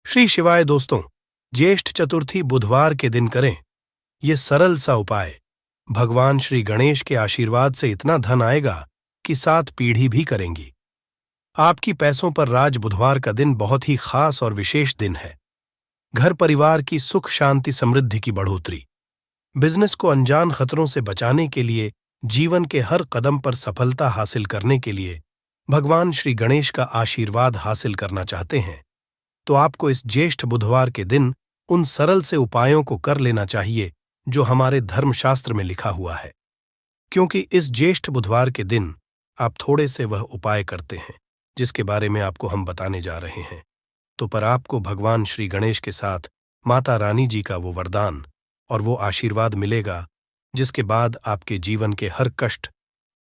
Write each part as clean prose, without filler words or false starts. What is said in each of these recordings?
श्री शिवाय दोस्तों, ज्येष्ठ चतुर्थी बुधवार के दिन करें ये सरल सा उपाय। भगवान श्री गणेश के आशीर्वाद से इतना धन आएगा कि 7 पीढ़ी भी करेंगी। आपकी पैसों पर राज। बुधवार का दिन बहुत ही खास और विशेष दिन है। घर परिवार की सुख शांति समृद्धि की बढ़ोतरी, बिजनेस को अनजान खतरों से बचाने के लिए, जीवन के हर कदम पर सफलता हासिल करने के लिए भगवान श्री गणेश का आशीर्वाद हासिल करना चाहते हैं तो आपको इस ज्येष्ठ बुधवार के दिन उन सरल से उपायों को कर लेना चाहिए जो हमारे धर्मशास्त्र में लिखा हुआ है। क्योंकि इस ज्येष्ठ बुधवार के दिन आप थोड़े से वह उपाय करते हैं जिसके बारे में आपको हम बताने जा रहे हैं, तो पर आपको भगवान श्री गणेश के साथ माता रानी जी का वो वरदान और वो आशीर्वाद मिलेगा जिसके बाद आपके जीवन के हर कष्ट,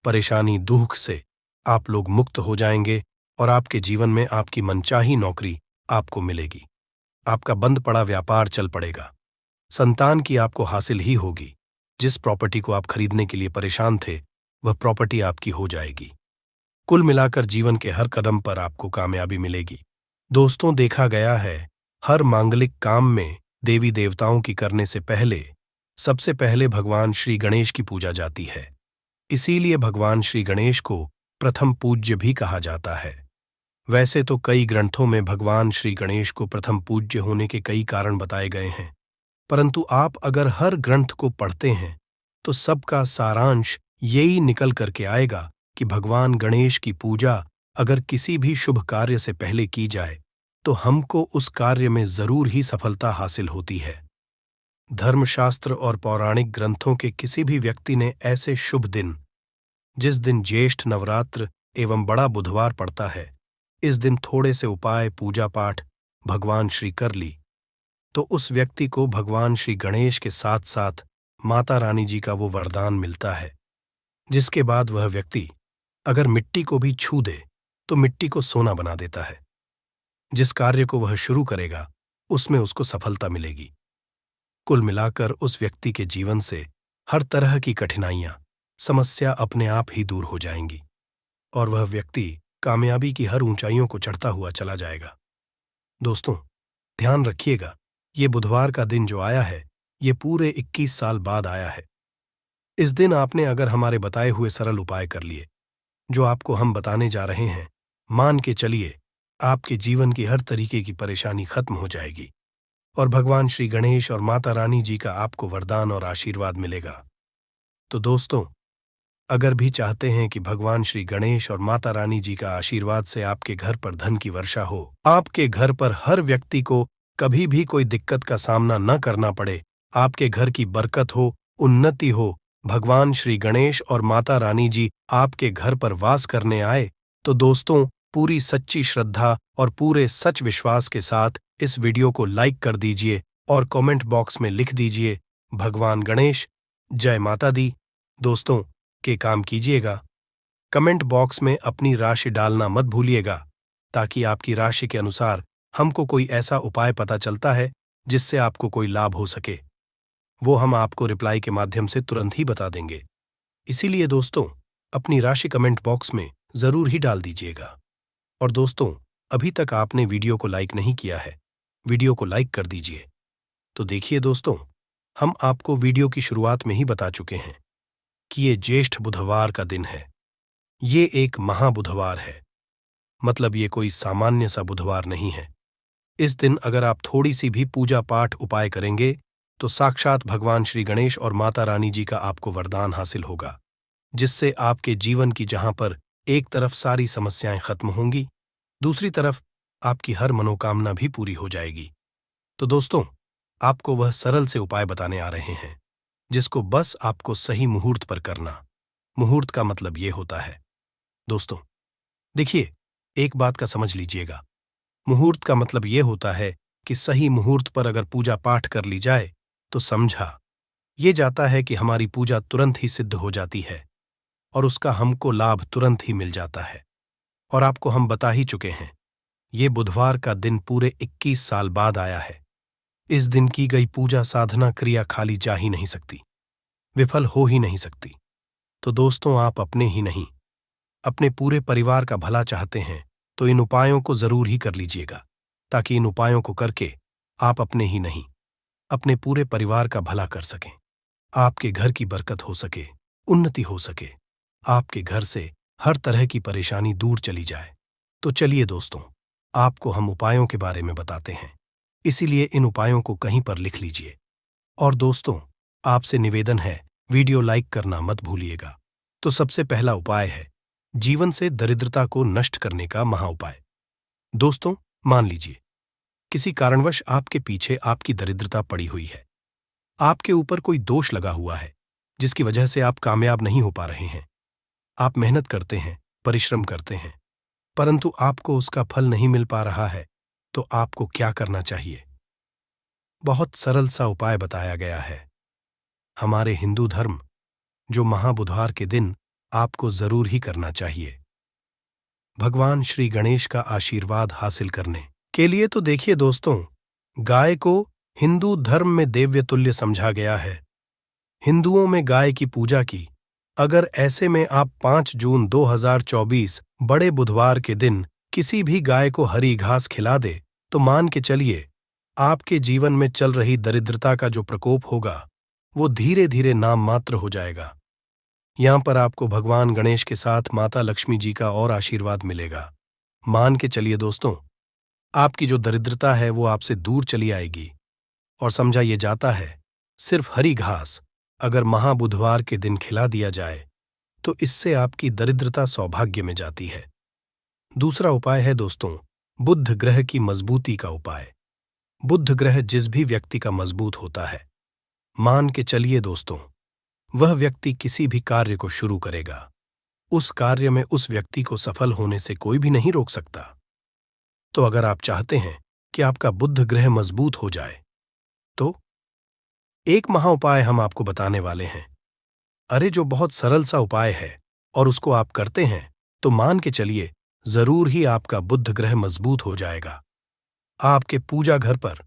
परेशानी, दुख से आप लोग मुक्त हो जाएंगे और आपके जीवन में आपकी मनचाही नौकरी आपको मिलेगी। आपका बंद पड़ा व्यापार चल पड़ेगा। संतान की आपको हासिल ही होगी। जिस प्रॉपर्टी को आप खरीदने के लिए परेशान थे वह प्रॉपर्टी आपकी हो जाएगी। कुल मिलाकर जीवन के हर कदम पर आपको कामयाबी मिलेगी। दोस्तों, देखा गया है हर मांगलिक काम में देवी देवताओं की करने से पहले सबसे पहले भगवान श्री गणेश की पूजा जाती है। इसीलिए भगवान श्री गणेश को प्रथम पूज्य भी कहा जाता है। वैसे तो कई ग्रंथों में भगवान श्री गणेश को प्रथम पूज्य होने के कई कारण बताए गए हैं, परंतु आप अगर हर ग्रंथ को पढ़ते हैं तो सबका सारांश यही निकल करके आएगा कि भगवान गणेश की पूजा अगर किसी भी शुभ कार्य से पहले की जाए तो हमको उस कार्य में जरूर ही सफलता हासिल होती है। धर्मशास्त्र और पौराणिक ग्रंथों के किसी भी व्यक्ति ने ऐसे शुभ दिन, जिस दिन ज्येष्ठ नवरात्र एवं बड़ा बुधवार पड़ता है, इस दिन थोड़े से उपाय, पूजा पाठ भगवान श्री कर ली तो उस व्यक्ति को भगवान श्री गणेश के साथ साथ माता रानी जी का वो वरदान मिलता है, जिसके बाद वह व्यक्ति अगर मिट्टी को भी छू दे तो मिट्टी को सोना बना देता है। जिस कार्य को वह शुरू करेगा उसमें उसको सफलता मिलेगी। कुल मिलाकर उस व्यक्ति के जीवन से हर तरह की कठिनाइयां, समस्या अपने आप ही दूर हो जाएंगी और वह व्यक्ति कामयाबी की हर ऊंचाइयों को चढ़ता हुआ चला जाएगा। दोस्तों, ध्यान रखिएगा, ये बुधवार का दिन जो आया है ये पूरे 21 साल बाद आया है। इस दिन आपने अगर हमारे बताए हुए सरल उपाय कर लिए जो आपको हम बताने जा रहे हैं, मान के चलिए आपके जीवन की हर तरीके की परेशानी खत्म हो जाएगी और भगवान श्री गणेश और माता रानी जी का आपको वरदान और आशीर्वाद मिलेगा। तो दोस्तों, अगर भी चाहते हैं कि भगवान श्री गणेश और माता रानी जी का आशीर्वाद से आपके घर पर धन की वर्षा हो, आपके घर पर हर व्यक्ति को कभी भी कोई दिक्कत का सामना न करना पड़े, आपके घर की बरकत हो, उन्नति हो, भगवान श्री गणेश और माता रानी जी आपके घर पर वास करने आए, तो दोस्तों पूरी सच्ची श्रद्धा और पूरे सच विश्वास के साथ इस वीडियो को लाइक कर दीजिए और कमेंट बॉक्स में लिख दीजिए भगवान गणेश जय माता दी। दोस्तों के काम कीजिएगा, कमेंट बॉक्स में अपनी राशि डालना मत भूलिएगा ताकि आपकी राशि के अनुसार हमको कोई ऐसा उपाय पता चलता है जिससे आपको कोई लाभ हो सके, वो हम आपको रिप्लाई के माध्यम से तुरंत ही बता देंगे। इसीलिए दोस्तों अपनी राशि कमेंट बॉक्स में जरूर ही डाल दीजिएगा। और दोस्तों, अभी तक आपने वीडियो को लाइक नहीं किया है, वीडियो को लाइक कर दीजिए। तो देखिए दोस्तों, हम आपको वीडियो की शुरुआत में ही बता चुके हैं कि ये ज्येष्ठ बुधवार का दिन है। ये एक महाबुधवार है, मतलब ये कोई सामान्य सा बुधवार नहीं है। इस दिन अगर आप थोड़ी सी भी पूजा पाठ उपाय करेंगे तो साक्षात भगवान श्री गणेश और माता रानी जी का आपको वरदान हासिल होगा, जिससे आपके जीवन की जहां पर एक तरफ सारी समस्याएं खत्म होंगी, दूसरी तरफ आपकी हर मनोकामना भी पूरी हो जाएगी। तो दोस्तों, आपको वह सरल से उपाय बताने आ रहे हैं जिसको बस आपको सही मुहूर्त पर करना। मुहूर्त का मतलब ये होता है दोस्तों, देखिए एक बात का समझ लीजिएगा, मुहूर्त का मतलब ये होता है कि सही मुहूर्त पर अगर पूजा पाठ कर ली जाए तो समझा ये जाता है कि हमारी पूजा तुरंत ही सिद्ध हो जाती है और उसका हमको लाभ तुरंत ही मिल जाता है। और आपको हम बता ही चुके हैं, ये बुधवार का दिन पूरे 21 साल बाद आया है। इस दिन की गई पूजा साधना क्रिया खाली जा ही नहीं सकती, विफल हो ही नहीं सकती। तो दोस्तों, आप अपने ही नहीं अपने पूरे परिवार का भला चाहते हैं तो इन उपायों को जरूर ही कर लीजिएगा। ताकि इन उपायों को करके आप अपने ही नहीं, अपने पूरे परिवार का भला कर सकें, आपके घर की बरकत हो सके, उन्नति हो सके, आपके घर से हर तरह की परेशानी दूर चली जाए। तो चलिए दोस्तों, आपको हम उपायों के बारे में बताते हैं, इसीलिए इन उपायों को कहीं पर लिख लीजिए। और दोस्तों, आपसे निवेदन है, वीडियो लाइक करना मत भूलिएगा। तो सबसे पहला उपाय है जीवन से दरिद्रता को नष्ट करने का महाउपाय। दोस्तों, मान लीजिए किसी कारणवश आपके पीछे आपकी दरिद्रता पड़ी हुई है, आपके ऊपर कोई दोष लगा हुआ है जिसकी वजह से आप कामयाब नहीं हो पा रहे हैं। आप मेहनत करते हैं, परिश्रम करते हैं, परंतु आपको उसका फल नहीं मिल पा रहा है। तो आपको क्या करना चाहिए? बहुत सरल सा उपाय बताया गया है। हमारे हिंदू धर्म, जो महाबुधवार के दिन आपको जरूर ही करना चाहिए। भगवान श्री गणेश का आशीर्वाद हासिल करने के लिए तो देखिए दोस्तों, गाय को हिंदू धर्म में देव्य तुल्य समझा गया है। हिंदुओं में गाय की पूजा की। अगर ऐसे में आप 5 जून 2024 बड़े बुधवार के दिन किसी भी गाय को हरी घास खिला दे, तो मान के चलिए आपके जीवन में चल रही दरिद्रता का जो प्रकोप होगा वो धीरे धीरे नाम मात्र हो जाएगा। यहां पर आपको भगवान गणेश के साथ माता लक्ष्मी जी का और आशीर्वाद मिलेगा। मान के चलिए दोस्तों, आपकी जो दरिद्रता है वो आपसे दूर चली आएगी। और समझा ये जाता है, सिर्फ हरी घास अगर महाबुधवार के दिन खिला दिया जाए तो इससे आपकी दरिद्रता सौभाग्य में जाती है। दूसरा उपाय है दोस्तों, बुध ग्रह की मजबूती का उपाय। बुध ग्रह जिस भी व्यक्ति का मजबूत होता है, मान के चलिए दोस्तों, वह व्यक्ति किसी भी कार्य को शुरू करेगा। उस कार्य में उस व्यक्ति को सफल होने से कोई भी नहीं रोक सकता। तो अगर आप चाहते हैं कि आपका बुध ग्रह मजबूत हो जाए, तो एक महा उपाय हम आपको बताने वाले हैं। अरे जो बहुत सरल सा उपाय है और उसको आप करते हैं तो मान के चलिए जरूर ही आपका बुध ग्रह मजबूत हो जाएगा। आपके पूजा घर पर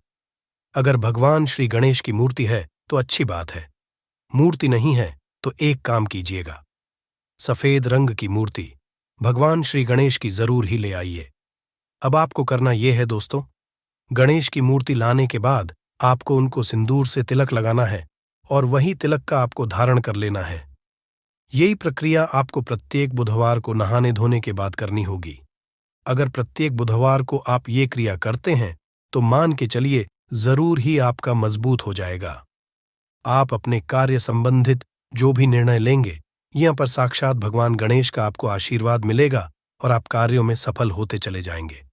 अगर भगवान श्री गणेश की मूर्ति है तो अच्छी बात है, मूर्ति नहीं है तो एक काम कीजिएगा, सफेद रंग की मूर्ति भगवान श्री गणेश की जरूर ही ले आइए। अब आपको करना यह है दोस्तों, गणेश की मूर्ति लाने के बाद आपको उनको सिंदूर से तिलक लगाना है और वही तिलक का आपको धारण कर लेना है। यही प्रक्रिया आपको प्रत्येक बुधवार को नहाने धोने के बाद करनी होगी। अगर प्रत्येक बुधवार को आप ये क्रिया करते हैं तो मान के चलिए जरूर ही आपका मजबूत हो जाएगा। आप अपने कार्य संबंधित जो भी निर्णय लेंगे, यहाँ पर साक्षात भगवान गणेश का आपको आशीर्वाद मिलेगा और आप कार्यों में सफल होते चले जाएंगे।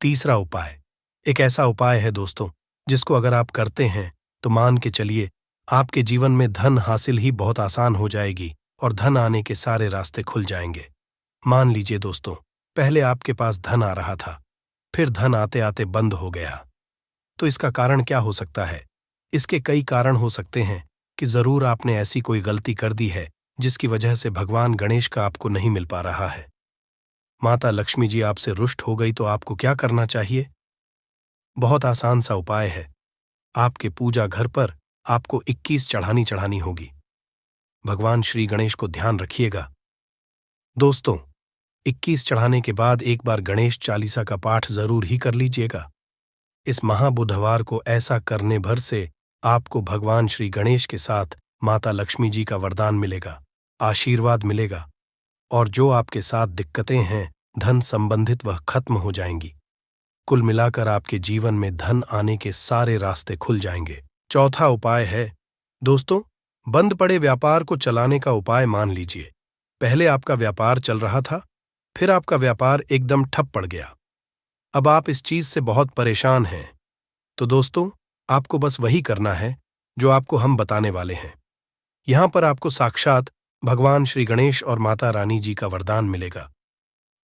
तीसरा उपाय एक ऐसा उपाय है दोस्तों, जिसको अगर आप करते हैं तो मान के चलिए आपके जीवन में धन हासिल ही बहुत आसान हो जाएगी और धन आने के सारे रास्ते खुल जाएंगे। मान लीजिए दोस्तों, पहले आपके पास धन आ रहा था, फिर धन आते आते बंद हो गया। तो इसका कारण क्या हो सकता है? इसके कई कारण हो सकते हैं कि जरूर आपने ऐसी कोई गलती कर दी है जिसकी वजह से भगवान गणेश का आपको नहीं मिल पा रहा है। माता लक्ष्मी जी आपसे रुष्ट हो गई तो आपको क्या करना चाहिए? बहुत आसान सा उपाय है। आपके पूजा घर पर आपको 21 चढ़ानी होगी। भगवान श्री गणेश को ध्यान रखिएगा। दोस्तों, 21 चढ़ाने के बाद एक बार गणेश चालीसा का पाठ जरूर ही कर लीजिएगा। इस महाबुधवार को ऐसा करने भर से आपको भगवान श्री गणेश के साथ माता लक्ष्मी जी का वरदान मिलेगा, आशीर्वाद मिलेगा और जो आपके साथ दिक्कतें हैं धन संबंधित वह खत्म हो जाएंगी। कुल मिलाकर आपके जीवन में धन आने के सारे रास्ते खुल जाएंगे। चौथा उपाय है दोस्तों, बंद पड़े व्यापार को चलाने का उपाय। मान लीजिए पहले आपका व्यापार चल रहा था, फिर आपका व्यापार एकदम ठप पड़ गया। अब आप इस चीज से बहुत परेशान हैं। तो दोस्तों, आपको बस वही करना है जो आपको हम बताने वाले हैं। यहां पर आपको साक्षात भगवान श्री गणेश और माता रानी जी का वरदान मिलेगा।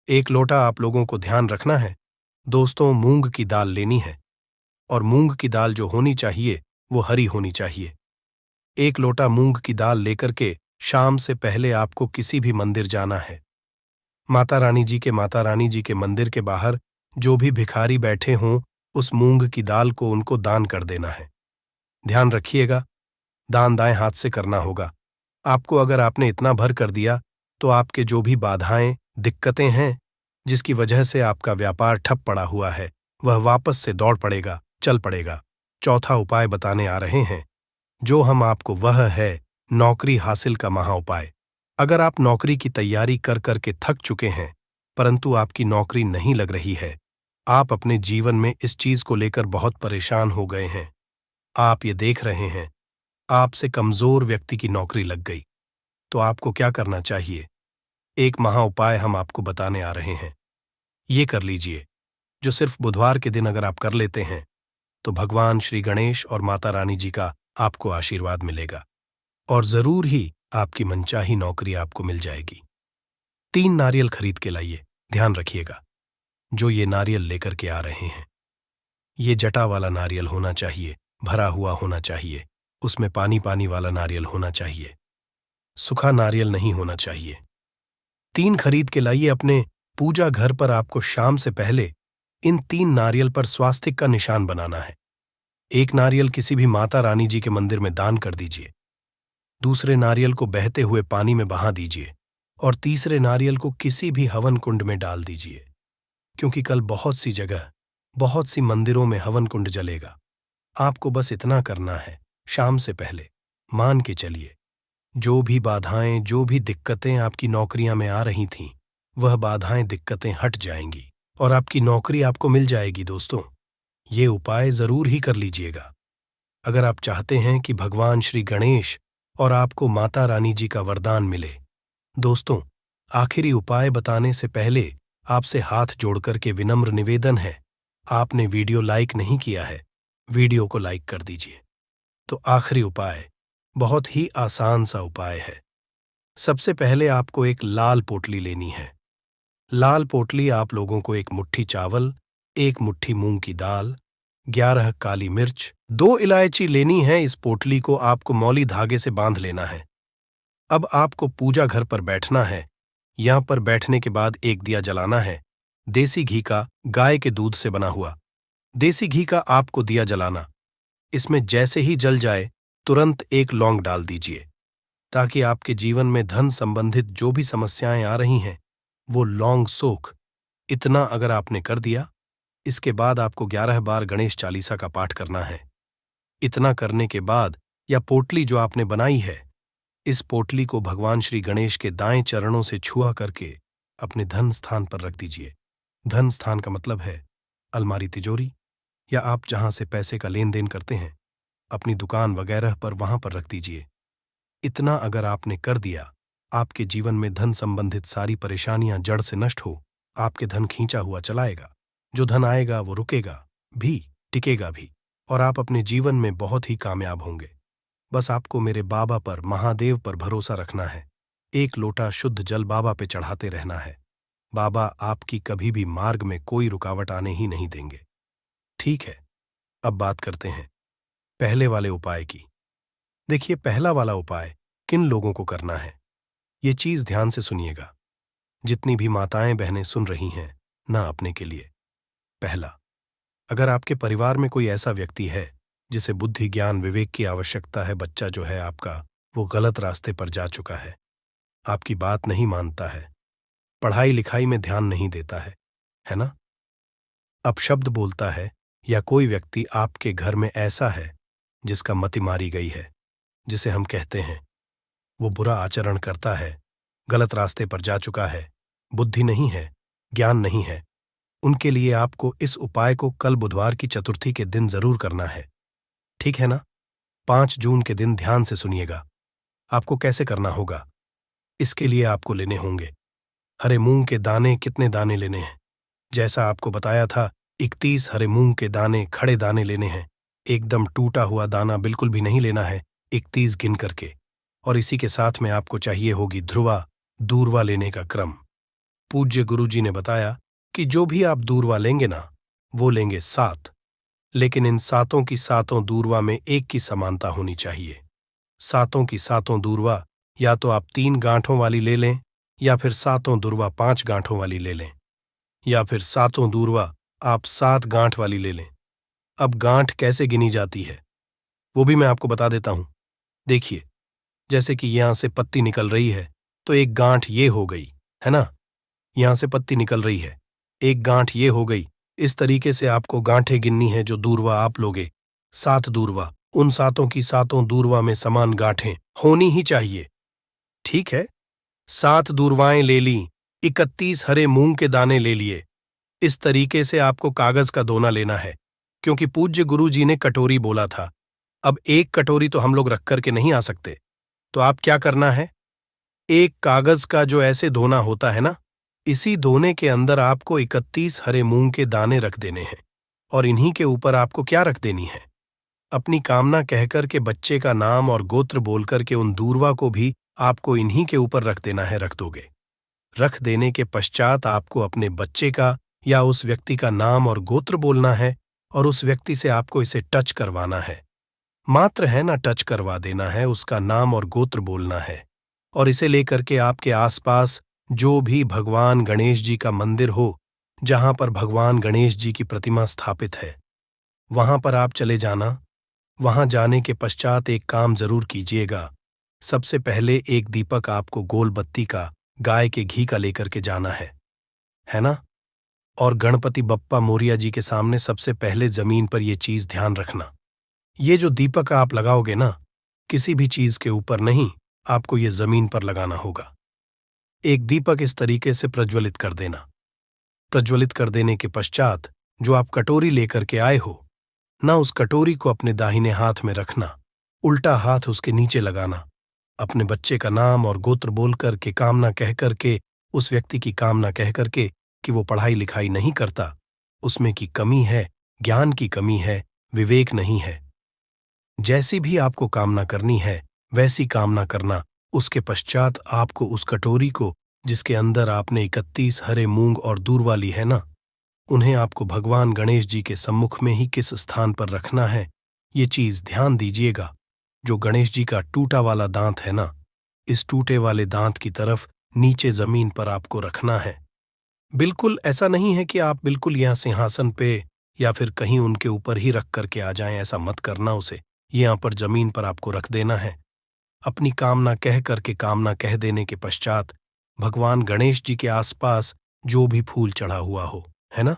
एक लोटा आप लोगों को ध्यान रखना है दोस्तों, मूंग की दाल लेनी है और मूंग की दाल जो होनी चाहिए वो हरी होनी चाहिए। एक लोटा मूंग की दाल लेकर के शाम से पहले आपको किसी भी मंदिर जाना है। माता रानी जी के मंदिर के बाहर जो भी भिखारी बैठे हों, उस मूंग की दाल को उनको दान कर देना है। ध्यान रखिएगा, दान दाएं हाथ से करना होगा। आपको अगर आपने इतना भर कर दिया तो आपके जो भी बाधाएं, दिक्कतें हैं जिसकी वजह से आपका व्यापार ठप पड़ा हुआ है, वह वापस से दौड़ पड़ेगा, चल पड़ेगा। चौथा उपाय बताने आ रहे हैं जो हम आपको, वह है नौकरी हासिल का महा उपाय। अगर आप नौकरी की तैयारी कर कर के थक चुके हैं परंतु आपकी नौकरी नहीं लग रही है, आप अपने जीवन में इस चीज को लेकर बहुत परेशान हो गए हैं, आप ये देख रहे हैं आपसे कमजोर व्यक्ति की नौकरी लग गई, तो आपको क्या करना चाहिए? एक महा उपाय हम आपको बताने आ रहे हैं। ये कर लीजिए, जो सिर्फ बुधवार के दिन अगर आप कर लेते हैं तो भगवान श्री गणेश और माता रानी जी का आपको आशीर्वाद मिलेगा और जरूर ही आपकी मनचाही नौकरी आपको मिल जाएगी। 3 नारियल खरीद के लाइए, ध्यान रखिएगा जो ये नारियल लेकर के आ रहे हैं ये जटा वाला नारियल होना चाहिए, भरा हुआ होना चाहिए, उसमें पानी पानी वाला नारियल होना चाहिए, सूखा नारियल नहीं होना चाहिए। 3 खरीद के लाइए। अपने पूजा घर पर आपको शाम से पहले इन 3 नारियल पर स्वास्तिक का निशान बनाना है। एक नारियल किसी भी माता रानी जी के मंदिर में दान कर दीजिए, दूसरे नारियल को बहते हुए पानी में बहा दीजिए और तीसरे नारियल को किसी भी हवन कुंड में डाल दीजिए, क्योंकि कल बहुत सी जगह, बहुत सी मंदिरों में हवन कुंड जलेगा। आपको बस इतना करना है, शाम से पहले मान के चलिए जो भी बाधाएं, जो भी दिक्कतें आपकी नौकरियां में आ रही थीं, वह बाधाएं, दिक्कतें हट जाएंगी और आपकी नौकरी आपको मिल जाएगी। दोस्तों, ये उपाय जरूर ही कर लीजिएगा। अगर आप चाहते हैं कि भगवान श्री गणेश और आपको माता रानी जी का वरदान मिले। दोस्तों, आखिरी उपाय बताने से पहले आपसे हाथ जोड़कर के विनम्र निवेदन है, आपने वीडियो लाइक नहीं किया है, वीडियो को लाइक कर दीजिए। तो आखिरी उपाय बहुत ही आसान सा उपाय है। सबसे पहले आपको एक लाल पोटली लेनी है। लाल पोटली आप लोगों को 1 मुट्ठी चावल, 1 मुट्ठी मूंग की दाल, 11 काली मिर्च, 2 इलायची लेनी है। इस पोटली को आपको मौली धागे से बांध लेना है। अब आपको पूजा घर पर बैठना है। यहां पर बैठने के बाद एक दिया जलाना है, देसी घी का, गाय के दूध से बना हुआ देसी घी का आपको दिया जलाना। इसमें जैसे ही जल जाए तुरंत 1 लौंग डाल दीजिए, ताकि आपके जीवन में धन संबंधित जो भी समस्याएं आ रही हैं वो लौंग सोख। इतना अगर आपने कर दिया, इसके बाद आपको 11 बार गणेश चालीसा का पाठ करना है। इतना करने के बाद या पोटली जो आपने बनाई है, इस पोटली को भगवान श्री गणेश के दाएं चरणों से छुआ करके अपने धन स्थान पर रख दीजिए। धन स्थान का मतलब है अलमारी, तिजोरी या आप जहां से पैसे का लेन देन करते हैं, अपनी दुकान वगैरह पर, वहां पर रख दीजिए। इतना अगर आपने कर दिया, आपके जीवन में धन संबंधित सारी परेशानियां जड़ से नष्ट हो, आपके धन खींचा हुआ चलाएगा। जो धन आएगा वो रुकेगा भी, टिकेगा भी और आप अपने जीवन में बहुत ही कामयाब होंगे। बस आपको मेरे बाबा पर, महादेव पर भरोसा रखना है। 1 लोटा शुद्ध जल बाबा पे चढ़ाते रहना है। बाबा आपकी कभी भी मार्ग में कोई रुकावट आने ही नहीं देंगे। ठीक है, अब बात करते हैं पहले वाले उपाय की। देखिए, पहला वाला उपाय किन लोगों को करना है, ये चीज ध्यान से सुनिएगा। जितनी भी माताएं बहनें सुन रही हैं ना, अपने के लिए। पहला, अगर आपके परिवार में कोई ऐसा व्यक्ति है जिसे बुद्धि, ज्ञान, विवेक की आवश्यकता है, बच्चा जो है आपका वो गलत रास्ते पर जा चुका है, आपकी बात नहीं मानता है, पढ़ाई लिखाई में ध्यान नहीं देता है ना, अपशब्द बोलता है, या कोई व्यक्ति आपके घर में ऐसा है जिसका मति मारी गई है, जिसे हम कहते हैं वो बुरा आचरण करता है, गलत रास्ते पर जा चुका है, बुद्धि नहीं है, ज्ञान नहीं है, उनके लिए आपको इस उपाय को कल बुधवार की चतुर्थी के दिन जरूर करना है। ठीक है ना? 5 जून के दिन ध्यान से सुनिएगा। आपको कैसे करना होगा, इसके लिए आपको लेने होंगे हरे मूंग के दाने। कितने दाने लेने हैं? जैसा आपको बताया था, 31 हरे मूंग के दाने, खड़े दाने लेने हैं। एकदम टूटा हुआ दाना बिल्कुल भी नहीं लेना है, 31 गिन करके। और इसी के साथ में आपको चाहिए होगी ध्रुवा, दूर्वा लेने का क्रम। पूज्य गुरुजी ने बताया कि जो भी आप दूर्वा लेंगे ना, वो लेंगे 7, लेकिन इन 7 की 7 दूर्वा में एक की समानता होनी चाहिए। 7 की 7 दूर्वा या तो आप 3 गांठों वाली ले लें, या फिर 7 दूर्वा 5 गांठों वाली ले लें, या फिर 7 दूर्वा आप 7 गांठ वाली ले लें। अब गांठ कैसे गिनी जाती है वो भी मैं आपको बता देता हूं। देखिए, जैसे कि यहां से पत्ती निकल रही है तो एक गांठ ये हो गई, है ना? यहां से पत्ती निकल रही है, एक गांठ ये हो गई, इस तरीके से आपको गांठें गिननी है जो दूर्वा आप लोगे। 7 दूर्वा, उन सातों की सातों दूर्वा में समान गांठें होनी ही चाहिए। ठीक है, 7 दूर्वाएं ले ली, 31 हरे मूंग के दाने ले लिए। इस तरीके से आपको कागज का दोना लेना है, क्योंकि पूज्य गुरु जी ने कटोरी बोला था। अब एक कटोरी तो हम लोग रख करके नहीं आ सकते, तो आप क्या करना है, एक कागज का जो ऐसे धोना होता है ना, इसी धोने के अंदर आपको 31 हरे मूंग के दाने रख देने हैं। और इन्हीं के ऊपर आपको क्या रख देनी है, अपनी कामना कहकर के बच्चे का नाम और गोत्र बोलकर के उन दूर्वा को भी आपको इन्हीं के ऊपर रख देना है। रख दोगे। रख देने के पश्चात आपको अपने बच्चे का या उस व्यक्ति का नाम और गोत्र बोलना है और उस व्यक्ति से आपको इसे टच करवाना है। मात्र है ना, टच करवा देना है, उसका नाम और गोत्र बोलना है। और इसे लेकर के आपके आसपास जो भी भगवान गणेश जी का मंदिर हो, जहां पर भगवान गणेश जी की प्रतिमा स्थापित है, वहां पर आप चले जाना। वहां जाने के पश्चात एक काम जरूर कीजिएगा। सबसे पहले एक दीपक आपको गोल बत्ती का, गाय के घी का लेकर के जाना है ना। और गणपति बप्पा मोरिया जी के सामने सबसे पहले जमीन पर यह चीज ध्यान रखना, ये जो दीपक आप लगाओगे ना, किसी भी चीज के ऊपर नहीं, आपको ये जमीन पर लगाना होगा। एक दीपक इस तरीके से प्रज्वलित कर देना। प्रज्वलित कर देने के पश्चात जो आप कटोरी लेकर के आए हो ना, उस कटोरी को अपने दाहिने हाथ में रखना, उल्टा हाथ उसके नीचे लगाना। अपने बच्चे का नाम और गोत्र बोल करके, कामना कह करके, उस व्यक्ति की कामना कह करके कि वो पढ़ाई लिखाई नहीं करता, उसमें की कमी है, ज्ञान की कमी है, विवेक नहीं है। जैसी भी आपको कामना करनी है वैसी कामना करना। उसके पश्चात आपको उस कटोरी को, जिसके अंदर आपने 31 हरे मूंग और दूर्वा ली है ना, उन्हें आपको भगवान गणेश जी के सम्मुख में ही किस स्थान पर रखना है, ये चीज ध्यान दीजिएगा। जो गणेश जी का टूटा वाला दांत है ना, इस टूटे वाले दांत की तरफ नीचे जमीन पर आपको रखना है। बिल्कुल ऐसा नहीं है कि आप बिल्कुल यहां सिंहासन पे या फिर कहीं उनके ऊपर ही रख करके आ जाएं, ऐसा मत करना। उसे यहां पर जमीन पर आपको रख देना है। अपनी कामना कह करके, कामना कह देने के पश्चात भगवान गणेश जी के आसपास जो भी फूल चढ़ा हुआ हो, है ना,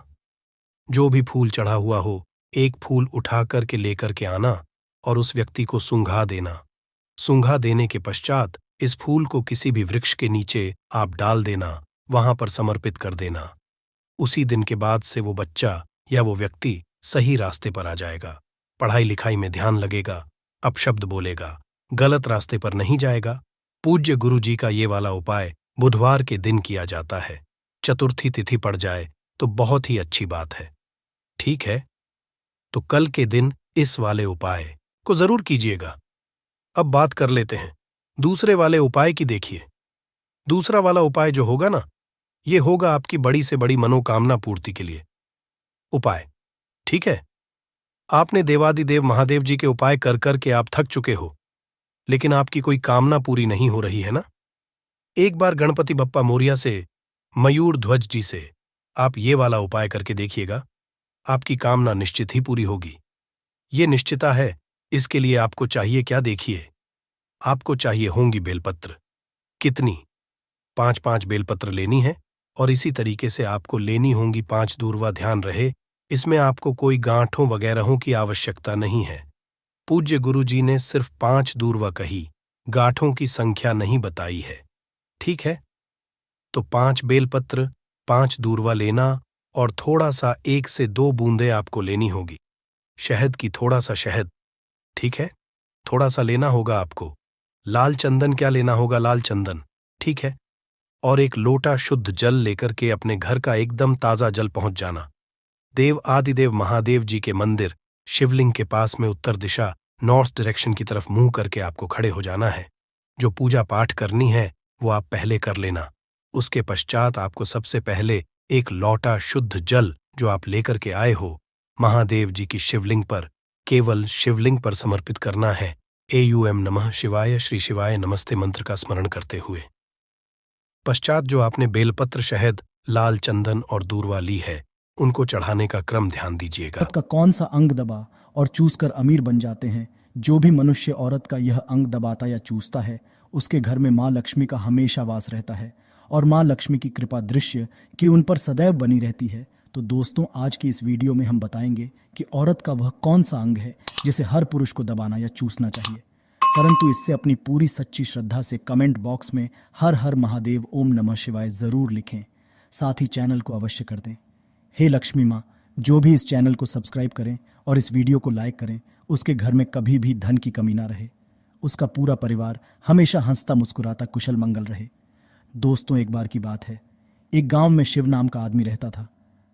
जो भी फूल चढ़ा हुआ हो, एक फूल उठा करके लेकर के आना और उस व्यक्ति को सूंघा देना। सूंघा देने के पश्चात इस फूल को किसी भी वृक्ष के नीचे आप डाल देना, वहां पर समर्पित कर देना। उसी दिन के बाद से वो बच्चा या वो व्यक्ति सही रास्ते पर आ जाएगा, पढ़ाई लिखाई में ध्यान लगेगा, अपशब्द बोलेगा, गलत रास्ते पर नहीं जाएगा। पूज्य गुरु जी का ये वाला उपाय बुधवार के दिन किया जाता है। चतुर्थी तिथि पड़ जाए तो बहुत ही अच्छी बात है। ठीक है, तो कल के दिन इस वाले उपाय को जरूर कीजिएगा। अब बात कर लेते हैं दूसरे वाले उपाय की। देखिए, दूसरा वाला उपाय जो होगा ना, ये होगा आपकी बड़ी से बड़ी मनोकामना पूर्ति के लिए उपाय। ठीक है, आपने देवादिदेव महादेव जी के उपाय कर कर के आप थक चुके हो, लेकिन आपकी कोई कामना पूरी नहीं हो रही है ना। एक बार गणपति बप्पा मोरिया से, मयूर ध्वज जी से आप ये वाला उपाय करके देखिएगा, आपकी कामना निश्चित ही पूरी होगी। ये निश्चिता है। इसके लिए आपको चाहिए क्या, देखिए, आपको चाहिए होंगी बेलपत्र। कितनी? 5-5 बेलपत्र लेनी है और इसी तरीके से आपको लेनी होंगी 5 दूर्वा। ध्यान रहे, इसमें आपको कोई गांठों वगैरहों की आवश्यकता नहीं है। पूज्य गुरु जी ने सिर्फ 5 दूर्वा कही, गांठों की संख्या नहीं बताई है। ठीक है, तो 5 बेलपत्र, 5 दूर्वा लेना और थोड़ा सा 1 से 2 बूंदें आपको लेनी होगी शहद की, थोड़ा सा शहद। ठीक है, थोड़ा सा लेना होगा आपको। लाल चंदन क्या लेना होगा, लाल चंदन। ठीक है, और एक लोटा शुद्ध जल लेकर के अपने घर का एकदम ताजा जल पहुंच जाना। देव आदिदेव महादेव जी के मंदिर शिवलिंग के पास में उत्तर दिशा, नॉर्थ डायरेक्शन की तरफ मुंह करके आपको खड़े हो जाना है। जो पूजा पाठ करनी है वो आप पहले कर लेना। उसके पश्चात आपको सबसे पहले एक लोटा शुद्ध जल जो आप लेकर के आए हो, महादेव जी की शिवलिंग पर, केवल शिवलिंग पर समर्पित करना है। एयूएम नमः शिवाय, श्री शिवाय नमस्ते मंत्र का स्मरण करते हुए। पश्चात जो आपने बेलपत्र, शहद, लाल चंदन और दूर्वा ली है, उनको चढ़ाने का क्रम ध्यान दीजिएगा। औरत का कौन सा अंग दबा और चूस कर अमीर बन जाते हैं। जो भी मनुष्य औरत का यह अंग दबाता या चूसता है, उसके घर में माँ लक्ष्मी का हमेशा वास रहता है और माँ लक्ष्मी की कृपा दृश्य कि उन पर सदैव बनी रहती है। तो दोस्तों, आज की इस वीडियो में हम बताएंगे कि औरत का वह कौन सा अंग है जिसे हर पुरुष को दबाना या चूसना चाहिए। परंतु इससे अपनी पूरी सच्ची श्रद्धा से कमेंट बॉक्स में हर हर महादेव ओम नमः शिवाय जरूर लिखें। साथ ही चैनल को अवश्य कर दें। हे लक्ष्मी माँ, जो भी इस चैनल को सब्सक्राइब करें और इस वीडियो को लाइक करें, उसके घर में कभी भी धन की कमी ना रहे, उसका पूरा परिवार हमेशा हंसता मुस्कुराता कुशल मंगल रहे। दोस्तों, एक बार की बात है, एक गांव में शिव नाम का आदमी रहता था।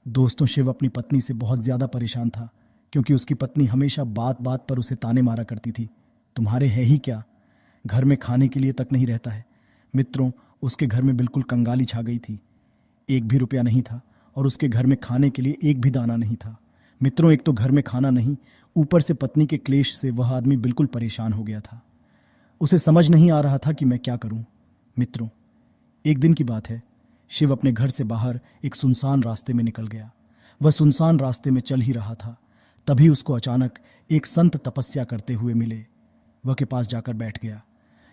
दोस्तों, शिव अपनी पत्नी से बहुत ज्यादा परेशान था, क्योंकि उसकी पत्नी हमेशा बात बात पर उसे ताने मारा करती थी। तुम्हारे है ही क्या, घर में खाने के लिए तक नहीं रहता है। मित्रों, उसके घर में बिल्कुल कंगाली छा गई थी। एक भी रुपया नहीं था और उसके घर में खाने के लिए एक भी दाना नहीं था। मित्रों, एक तो घर में खाना नहीं, ऊपर से पत्नी के क्लेश से वह आदमी बिल्कुल परेशान हो गया था। उसे समझ नहीं आ रहा था कि मैं क्या करूं। मित्रों, एक दिन की बात है, शिव अपने घर से बाहर एक सुनसान रास्ते में निकल गया। वह सुनसान रास्ते में चल ही रहा था, तभी उसको अचानक एक संत तपस्या करते हुए मिले। वह के पास जाकर बैठ गया।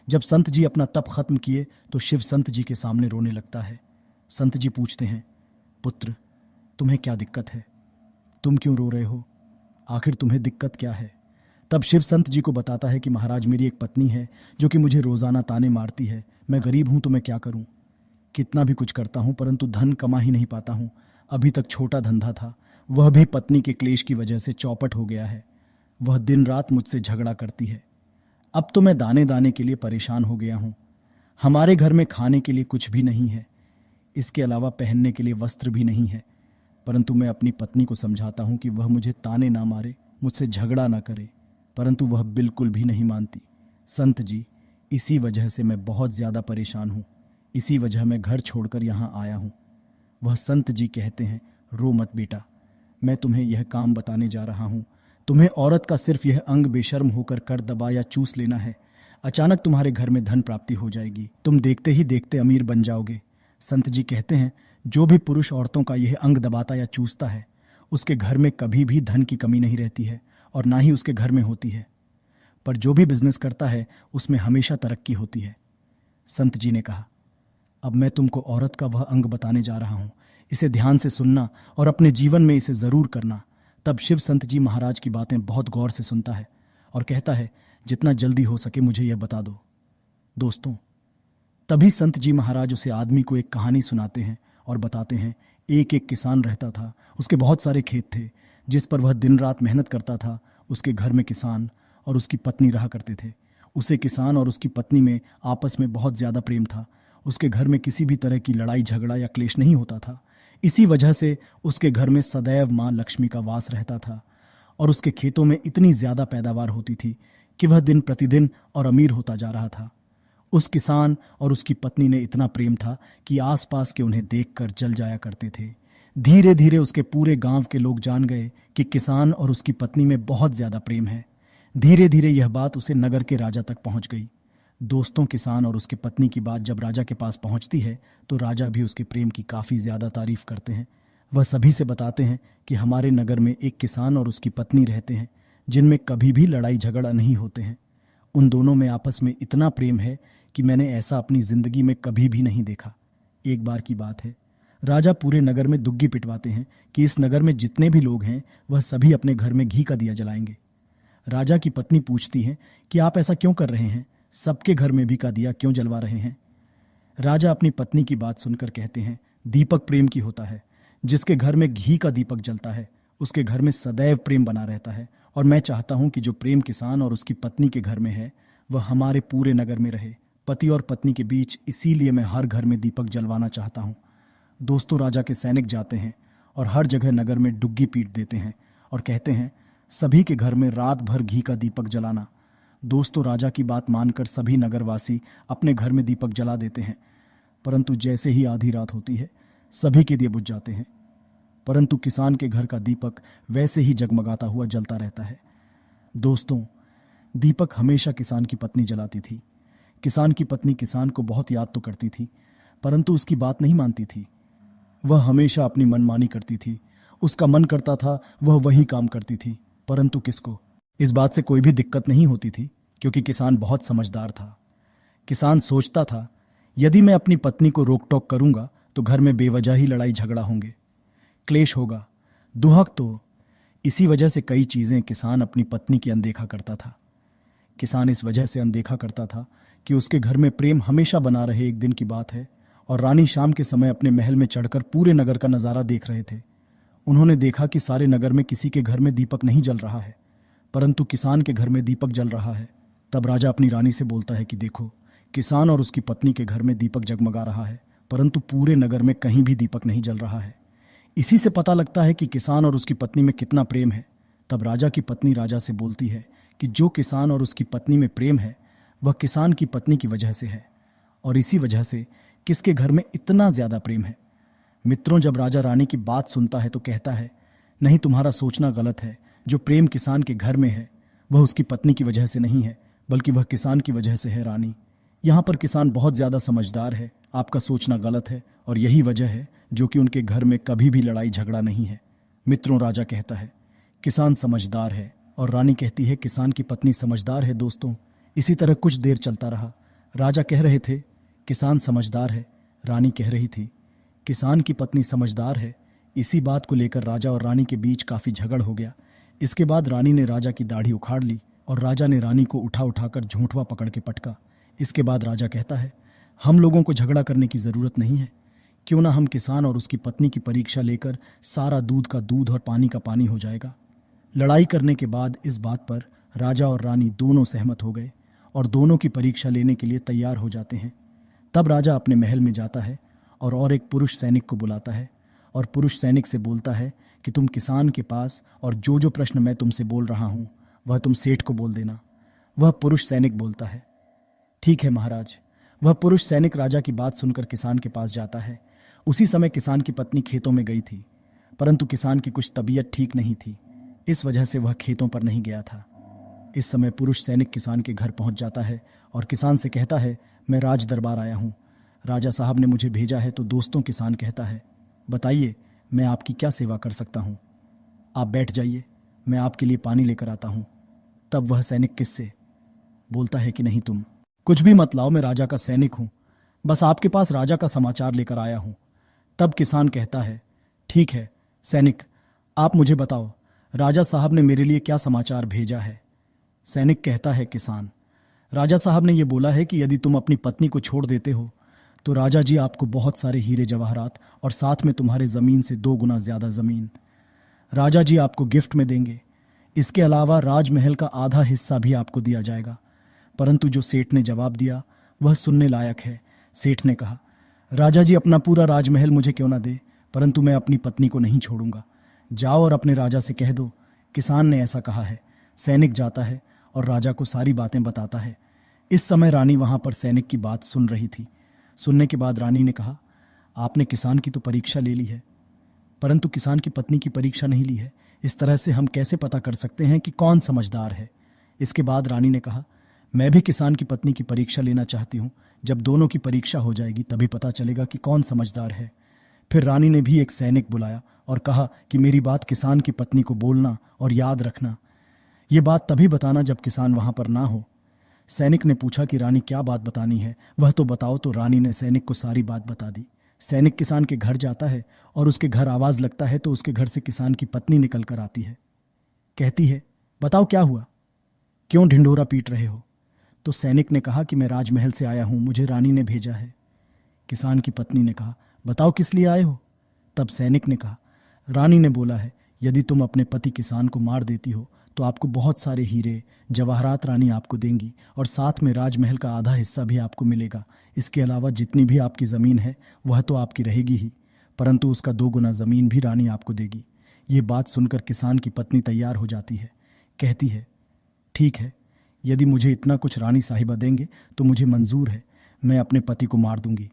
जब संत जी अपना तप खत्म किए तो शिव संत जी के सामने रोने लगता है। संत जी पूछते हैं, पुत्र, तुम्हें क्या दिक्कत है? तुम क्यों रो रहे हो? आखिर तुम्हें दिक्कत क्या है? तब शिव संत जी को बताता है कि महाराज, मेरी एक पत्नी है जो कि मुझे रोजाना ताने मारती है। मैं गरीब हूं तो मैं क्या करूं? कितना भी कुछ करता हूं परंतु धन कमा ही नहीं पाता हूं। अभी तक छोटा धंधा था, वह भी पत्नी के क्लेश की वजह से चौपट हो गया है। वह दिन रात मुझसे झगड़ा करती है। अब तो मैं दाने दाने के लिए परेशान हो गया हूं। हमारे घर में खाने के लिए कुछ भी नहीं है, इसके अलावा पहनने के लिए वस्त्र भी नहीं है। परंतु मैं अपनी पत्नी को समझाता हूं कि वह मुझे ताने ना मारे, मुझसे झगड़ा ना करे, परंतु वह बिल्कुल भी नहीं मानती। संत जी, इसी वजह से मैं बहुत ज्यादा परेशान हूं। इसी वजह मैं घर छोड़कर यहाँ आया हूं। वह संत जी कहते हैं, रो मत बेटा, मैं तुम्हें यह काम बताने जा रहा हूं। तुम्हें औरत का सिर्फ यह अंग बेशर्म होकर कर दबा या चूस लेना है। अचानक तुम्हारे घर में धन प्राप्ति हो जाएगी, तुम देखते ही देखते अमीर बन जाओगे। संत जी कहते हैं, जो भी पुरुष औरतों का यह अंग दबाता या चूसता है, उसके घर में कभी भी धन की कमी नहीं रहती है और ना ही उसके घर में होती है। पर जो भी बिजनेस करता है उसमें हमेशा तरक्की होती है। संत जी ने कहा, अब मैं तुमको औरत का वह अंग बताने जा रहा हूं। इसे ध्यान से सुनना और अपने जीवन में इसे जरूर करना। तब शिव संत जी महाराज की बातें बहुत गौर से सुनता है और कहता है, जितना जल्दी हो सके मुझे यह बता दो। दोस्तों, तभी संत जी महाराज उसे आदमी को एक कहानी सुनाते हैं और बताते हैं, एक एक किसान रहता था, उसके बहुत सारे खेत थे जिस पर वह दिन रात मेहनत करता था। उसके घर में किसान और उसकी पत्नी रहा करते थे। उसे किसान और उसकी पत्नी में आपस में बहुत ज्यादा प्रेम था। उसके घर में किसी भी तरह की लड़ाई झगड़ा या क्लेश नहीं होता था। इसी वजह से उसके घर में सदैव मां लक्ष्मी का वास रहता था और उसके खेतों में इतनी ज्यादा पैदावार होती थी कि वह दिन प्रतिदिन और अमीर होता जा रहा था। उस किसान और उसकी पत्नी ने इतना प्रेम था कि आसपास के उन्हें देखकर जल जाया करते थे। धीरे धीरे उसके पूरे गांव के लोग जान गए कि किसान और उसकी पत्नी में बहुत ज्यादा प्रेम है। धीरे धीरे यह बात उसे नगर के राजा तक पहुंच गई। दोस्तों, किसान और उसके पत्नी की बात जब राजा के पास पहुंचती है तो राजा भी उसके प्रेम की काफी ज्यादा तारीफ करते हैं। वह सभी से बताते हैं कि हमारे नगर में एक किसान और उसकी पत्नी रहते हैं जिनमें कभी भी लड़ाई झगड़ा नहीं होते हैं। उन दोनों में आपस में इतना प्रेम है कि मैंने ऐसा अपनी जिंदगी में कभी भी नहीं देखा। एक बार की बात है, राजा पूरे नगर में दुग्गी पिटवाते हैं कि इस नगर में जितने भी लोग हैं वह सभी अपने घर में घी का दिया जलाएंगे। राजा की पत्नी पूछती है कि आप ऐसा क्यों कर रहे हैं, सबके घर में भी का दिया क्यों जलवा रहे हैं? राजा अपनी पत्नी की बात सुनकर कहते हैं, दीपक प्रेम की होता है। जिसके घर में घी का दीपक जलता है उसके घर में सदैव प्रेम बना रहता है और मैं चाहता हूं कि जो प्रेम किसान और उसकी पत्नी के घर में है वह हमारे पूरे नगर में रहे, पति और पत्नी के बीच। इसीलिए मैं हर घर में दीपक जलवाना चाहता हूं। दोस्तों, राजा के सैनिक जाते हैं और हर जगह नगर में डुग्गी पीट देते हैं और कहते हैं, सभी के घर में रात भर घी का दीपक जलाना। दोस्तों, राजा की बात मानकर सभी नगरवासी अपने घर में दीपक जला देते हैं, परंतु जैसे ही आधी रात होती है सभी के दिए बुझ जाते हैं, परंतु किसान के घर का दीपक वैसे ही जगमगाता हुआ जलता रहता है। दोस्तों, दीपक हमेशा किसान की पत्नी जलाती थी। किसान की पत्नी किसान को बहुत याद तो करती थी, परंतु उसकी बात नहीं मानती थी। वह हमेशा अपनी मनमानी करती थी। उसका मन करता था वह वही काम करती थी, परंतु किसको? इस बात से कोई भी दिक्कत नहीं होती थी, क्योंकि किसान बहुत समझदार था। किसान सोचता था, यदि मैं अपनी पत्नी को रोक टोक करूंगा तो घर में बेवजह ही लड़ाई झगड़ा होंगे। क्लेश होगा, दुहक तो। इसी वजह से कई चीजें किसान अपनी पत्नी की अनदेखा करता था। किसान इस वजह से अनदेखा करता था कि उसके घर में प्रेम हमेशा बना रहे। एक दिन की बात है और रानी शाम के समय अपने महल में चढ़कर पूरे नगर का नजारा देख रहे थे। उन्होंने देखा कि सारे नगर में किसी के घर में दीपक नहीं जल रहा है, परंतु किसान के घर में दीपक जल रहा है। तब राजा अपनी रानी से बोलता है कि देखो, किसान और उसकी पत्नी के घर में दीपक जगमगा रहा है, परंतु पूरे नगर में कहीं भी दीपक नहीं जल रहा है। इसी से पता लगता है कि किसान और उसकी पत्नी में कितना प्रेम है। तब राजा की पत्नी राजा से बोलती है कि जो किसान और उसकी पत्नी में प्रेम है वह किसान की पत्नी की वजह से है, और इसी वजह से किसके घर में इतना ज्यादा प्रेम है। मित्रों, जब राजा रानी की बात सुनता है तो कहता है, नहीं, तुम्हारा सोचना गलत है। जो प्रेम किसान के घर में है वह उसकी पत्नी की वजह से नहीं है, बल्कि वह किसान की वजह से है। रानी, यहाँ पर किसान बहुत ज्यादा समझदार है, आपका सोचना गलत है, और यही वजह है जो कि उनके घर में कभी भी लड़ाई झगड़ा नहीं है। मित्रों, राजा कहता है किसान समझदार है, और रानी कहती है किसान की पत्नी समझदार है। दोस्तों, इसी तरह कुछ देर चलता रहा। राजा कह रहे थे किसान समझदार है, रानी कह रही थी किसान की पत्नी समझदार है। इसी बात को लेकर राजा और रानी के बीच काफी झगड़ हो गया। इसके बाद रानी ने राजा की दाढ़ी उखाड़ ली और राजा ने रानी को उठा उठाकर झूठवा पकड़ के पटका। इसके बाद राजा कहता है, हम लोगों को झगड़ा करने की जरूरत नहीं है, क्यों ना हम किसान और उसकी पत्नी की परीक्षा लेकर सारा दूध का दूध और पानी का पानी हो जाएगा। लड़ाई करने के बाद इस बात पर राजा और रानी दोनों सहमत हो गए और दोनों की परीक्षा लेने के लिए तैयार हो जाते हैं। तब राजा अपने महल में जाता है और एक पुरुष सैनिक को बुलाता है और पुरुष सैनिक से बोलता है कि तुम किसान के पास और जो प्रश्न मैं तुमसे बोल रहा हूं वह तुम सेठ को बोल देना। वह पुरुष सैनिक बोलता है, ठीक है महाराज। वह पुरुष सैनिक राजा की बात सुनकर किसान के पास जाता है। उसी समय किसान की पत्नी खेतों में गई थी, परंतु किसान की कुछ तबीयत ठीक नहीं थी, इस वजह से वह खेतों पर नहीं गया था। इस समय पुरुष सैनिक किसान के घर पहुंच जाता है और किसान से कहता है, मैं राज दरबार आया हूं, राजा साहब ने मुझे भेजा है। तो दोस्तों, किसान कहता है, बताइए मैं आपकी क्या सेवा कर सकता हूं। आप बैठ जाइए, मैं आपके लिए पानी लेकर आता हूं। तब वह सैनिक किससे बोलता है कि नहीं, तुम कुछ भी मत लाओ, मैं राजा का सैनिक हूं, बस आपके पास राजा का समाचार लेकर आया हूं। तब किसान कहता है, ठीक है सैनिक, आप मुझे बताओ राजा साहब ने मेरे लिए क्या समाचार भेजा है। सैनिक कहता है, किसान, राजा साहब ने यह बोला है कि यदि तुम अपनी पत्नी को छोड़ देते हो तो राजा जी आपको बहुत सारे हीरे जवाहरात और साथ में तुम्हारे जमीन से 2 गुना ज्यादा जमीन राजा जी आपको गिफ्ट में देंगे। इसके अलावा राजमहल का आधा हिस्सा भी आपको दिया जाएगा। परंतु जो सेठ ने जवाब दिया वह सुनने लायक है। सेठ ने कहा, राजा जी अपना पूरा राजमहल मुझे क्यों ना दे, परंतु मैं अपनी पत्नी को नहीं छोड़ूंगा। जाओ और अपने राजा से कह दो किसान ने ऐसा कहा है। सैनिक जाता है और राजा को सारी बातें बताता है। इस समय रानी वहां पर सैनिक की बात सुन रही थी। सुनने के बाद रानी ने कहा, आपने किसान की तो परीक्षा ले ली है, परंतु किसान की पत्नी की परीक्षा नहीं ली है। इस तरह से हम कैसे पता कर सकते हैं कि कौन समझदार है। इसके बाद रानी ने कहा, मैं भी किसान की पत्नी की परीक्षा लेना चाहती हूँ। जब दोनों की परीक्षा हो जाएगी तभी पता चलेगा कि कौन समझदार है। फिर रानी ने भी एक सैनिक बुलाया और कहा कि मेरी बात किसान की पत्नी को बोलना और याद रखना। ये बात तभी बताना जब किसान वहां पर ना हो। सैनिक ने पूछा कि रानी क्या बात बतानी है, वह तो बताओ। तो रानी ने सैनिक को सारी बात बता दी। सैनिक किसान के घर जाता है और उसके घर आवाज लगता है तो उसके घर से किसान की पत्नी निकल कर आती है। कहती है, बताओ क्या हुआ, क्यों ढिंढोरा पीट रहे हो। तो सैनिक ने कहा कि मैं राजमहल से आया हूं, मुझे रानी ने भेजा है। किसान की पत्नी ने कहा, बताओ किस लिए आए हो। तब सैनिक ने कहा, रानी ने बोला है यदि तुम अपने पति किसान को मार देती हो तो आपको बहुत सारे हीरे जवाहरात रानी आपको देंगी और साथ में राजमहल का आधा हिस्सा भी आपको मिलेगा। इसके अलावा जितनी भी आपकी ज़मीन है वह तो आपकी रहेगी ही, परंतु उसका 2 गुना ज़मीन भी रानी आपको देगी। ये बात सुनकर किसान की पत्नी तैयार हो जाती है। कहती है, ठीक है, यदि मुझे इतना कुछ रानी साहिबा देंगे तो मुझे मंजूर है, मैं अपने पति को मार दूंगी।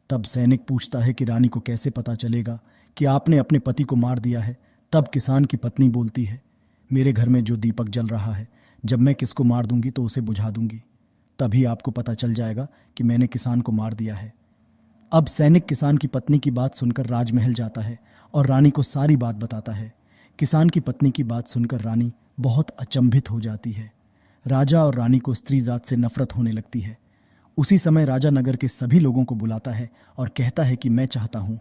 तब सैनिक पूछता है कि रानी को कैसे पता चलेगा कि आपने अपने पति को मार दिया है। तब किसान की पत्नी बोलती है, मेरे घर में जो दीपक जल रहा है, जब मैं किसको मार दूंगी तो उसे बुझा दूंगी, तभी आपको पता चल जाएगा कि मैंने किसान को मार दिया है। अब सैनिक किसान की पत्नी की बात सुनकर राजमहल जाता है और रानी को सारी बात बताता है। किसान की पत्नी की बात सुनकर रानी बहुत अचंभित हो जाती है। राजा और रानी को स्त्री जात से नफरत होने लगती है। उसी समय राजा नगर के सभी लोगों को बुलाता है और कहता है कि मैं चाहता हूं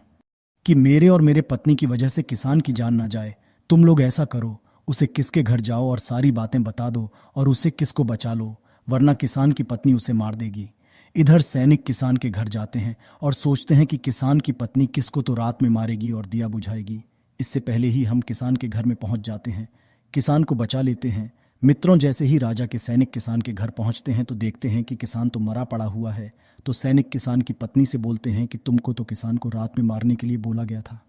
कि मेरे और मेरे पत्नी की वजह से किसान की जान ना जाए। तुम लोग ऐसा करो, उसे किसके घर जाओ और सारी बातें बता दो और उसे किसको बचा लो, वरना किसान की पत्नी उसे मार देगी। इधर सैनिक किसान के घर जाते हैं और सोचते हैं कि किसान की पत्नी किसको तो रात में मारेगी और दिया बुझाएगी। इससे पहले ही हम किसान के घर में पहुंच जाते हैं, किसान को बचा लेते हैं। मित्रों, जैसे ही राजा के सैनिक किसान के घर पहुंचते हैं तो देखते हैं कि किसान तो मरा पड़ा हुआ है। तो सैनिक किसान की पत्नी से बोलते हैं कि तुमको तो किसान को रात में मारने के लिए बोला गया था,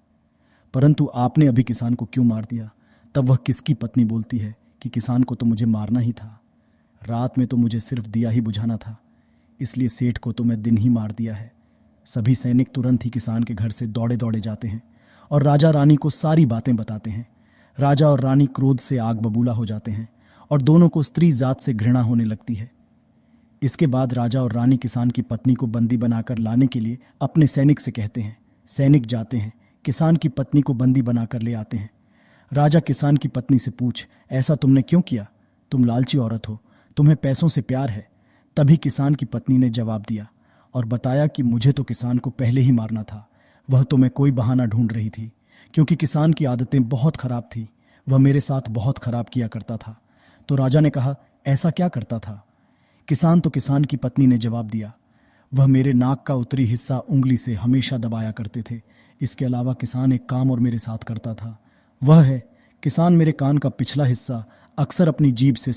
परंतु आपने अभी किसान को क्यों मार दिया? तब वह किसकी पत्नी बोलती है कि किसान को तो मुझे मारना ही था, रात में तो मुझे सिर्फ दिया ही बुझाना था, इसलिए सेठ को तो मैं दिन ही मार दिया है। सभी सैनिक तुरंत ही किसान के घर से दौड़े दौड़े जाते हैं और राजा रानी को सारी बातें बताते हैं। राजा और रानी क्रोध से आग बबूला हो जाते हैं और दोनों को स्त्री जात से घृणा होने लगती है। इसके बाद राजा और रानी किसान की पत्नी को बंदी बनाकर लाने के लिए अपने सैनिक से कहते हैं। सैनिक जाते हैं, किसान की पत्नी को बंदी बनाकर ले आते हैं। राजा किसान की पत्नी से पूछ, ऐसा तुमने क्यों किया? तुम लालची औरत हो, तुम्हें पैसों से प्यार है। तभी किसान की पत्नी ने जवाब दिया और बताया कि मुझे तो किसान को पहले ही मारना था, वह तो मैं कोई बहाना ढूंढ रही थी, क्योंकि किसान की आदतें बहुत खराब थी, वह मेरे साथ बहुत खराब किया करता था। तो राजा ने कहा, ऐसा क्या करता था? किसान की पत्नी ने जवाब दिया, वह मेरे नाक का उत्तरी हिस्सा उंगली से हमेशा दबाया करते थे। इसके अलावा किसान एक काम और मेरे साथ करता था, वह है किसान मेरे कान का पिछला हिस्सा अक्सर अपनी जीभ से